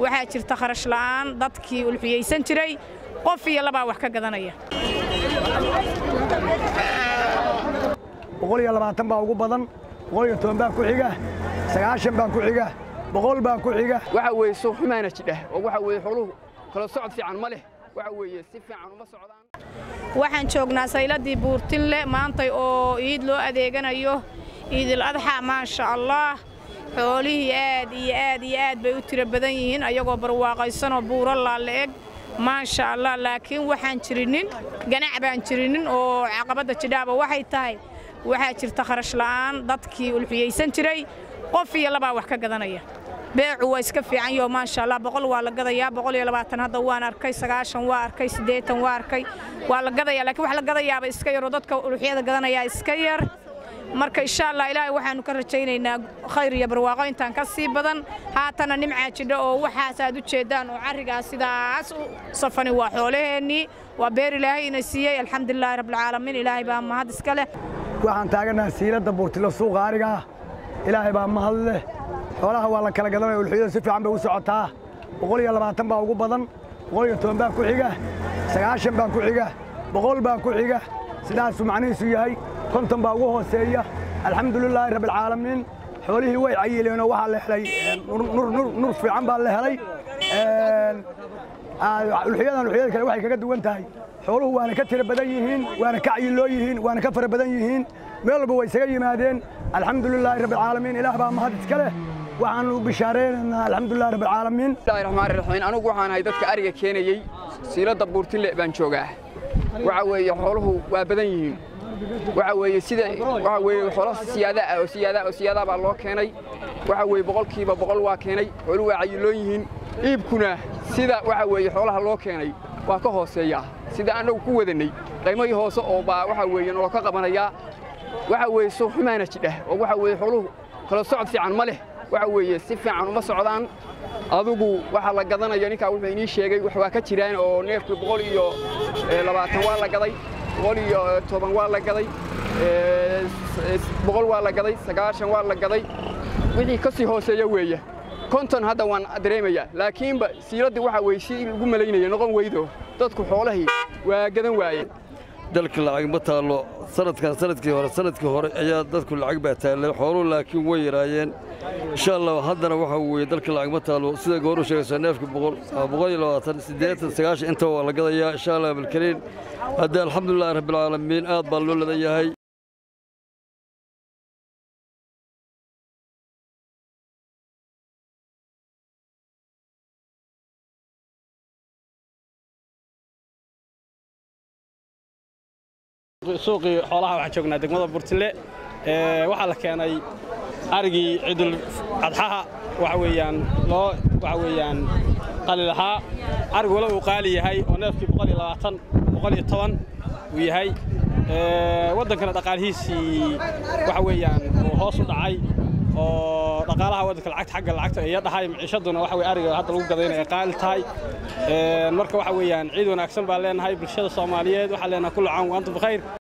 waxaa jirta kharash la'aan dadkii ulxiyeysan jiray qof iyo laba wax ka gadanaya 120 baa ugu badan 110 baa ku xiga 90 baa ku xiga 100 baa ku xiga waxa weeye suuq xumaana jidha oo waxa weeye xooluhu kala socod fiican ma leh waxa weeye si fiican uma socdaan waxaan joognaa sayladii buurtinle maanta oo iid loo adeeganayo iidil adxa ma sha Allah xoolihii aad bay u tiro badan yihiin ayagoo barwaaqaysan oo buuro laaleeg ma sha Allah laakiin waxaan jirinin ganac baan jirinin oo caqabada jidhaaba waxay tahay waxaa jirta kharash la'aan dadkii ulxiyeysan jiray qof iyo laba wax ka gadanaya beecu waa iska fiican yoo ma sha Allah 100 waa la gadayaa 120 hadda waan arkay 90 waa arkay 80 waa arkay waa la gadayaa laakiin wax la gadayaaba iska yar oo dadka ulxiyada gadanaya iska yar marka insha Allah ilaahay waxaanu ka rajaynaynaa khayr iyo barwaaqo intaan ka sii badan haatana nimca jidho oo waxaas aad u jeedaan oo cariga sidaas u safani waa xoolaheeni waa beer ilaahay ina siiyay alxamdulillaah rabbil caalamiin ilaahay baa mahad iska leh waxaan taaganahay siilada buurtilo suuqa ariga ilaahay baa mahad leh xoolaha waa la kala gadanaya ulxiyada si fiican bay u socotaa 120 baa ugu badan 110 baa ku xiga 90 baa ku xiga 100 baa ku xiga sidaas macnihiisu yahay konton baa ugu hooseeya alxamdulillaah rabbil caalamiin xoolihii way cayileen oo waxa la helay nur fiican baa la helay ulxiyada kale waxay kaga duwan tahay xooluhu waana ka tiro badan yihiin waana ka cayiloo yihiin waana ka fara badan yihiin meel walba way isaga yimaadeen alxamdulillaah rabbil caalamiin ilaah baa mahad iska leh waxaan u bishaareynaa alxamdulillaah rabbil caalamiin bismillaahi raxmaani raxiim anigu waxaan ahay dadka ariga keenayay siilada buurtile baan joogaa waxa weeye xooluhu waa badan yihiin waxa weeye sida waxa weeye xoolaha siyaada baa loo keenay waxa weeye boqolkiiba boqol waa keenay xooluhu waa cayiloo yihiin iibkuna sida waxa weeye xoolaha loo keenay waa ka hooseeya sida anagu ku wadanay qiimaha hoose oo baa waxa weeye noo ka qabanaya waxa weeye suuq xumaana jidha oo waxa weeye xooluhu kala socod fiican ma leh waxa weeye si fiican uma socdaan adigu waxa la gadanayo ninka wuxuu inii sheegay wax waa ka jiraan oo neefku 120 waa la gaday 110 waa la gaday 100 waa la gaday 90 waa la gaday wixii ka sii hooseeya weeye konton hadda waan dareemayaa laakiin ba siiladii waxa weeye si lagu maleynayay noqon weydo dadku xoolahii waa gadan waayeen dalka lacag ma taalo sanadkii hore ayaa dadku lacag baa taallay xooluhu laakiin way yaraayeen insha Allah haddana waxa weeye dalka lacag ma taalo sida goor u sheegaysa neefka 120 80 90 inta waa la gadayaa insha Allah bilkariin hadda alxamdulillaah rabbil caalamiin aad baa loo leeyahay suuqi xoolaha waxaan joognaa degmada Buurtile waxa la keenay arigii ciidul adxaha waxa weeyaan qalilaha arig wala uu qaali yahay oo neefkii 120 110 uu yahay wadankana dhaqaalihiisii waxa weeyaan hoos u dhacay oo dhaqaalaha wadanka lacagta ay dhahay maciishaduna waxa weey ariga hadda lagu gadaynayo qaali tahay marka waxa weeyaan ciid wanaagsan baa leenahay bulshada Soomaaliyeed waxa leenahay kullu caam wa antum bikhair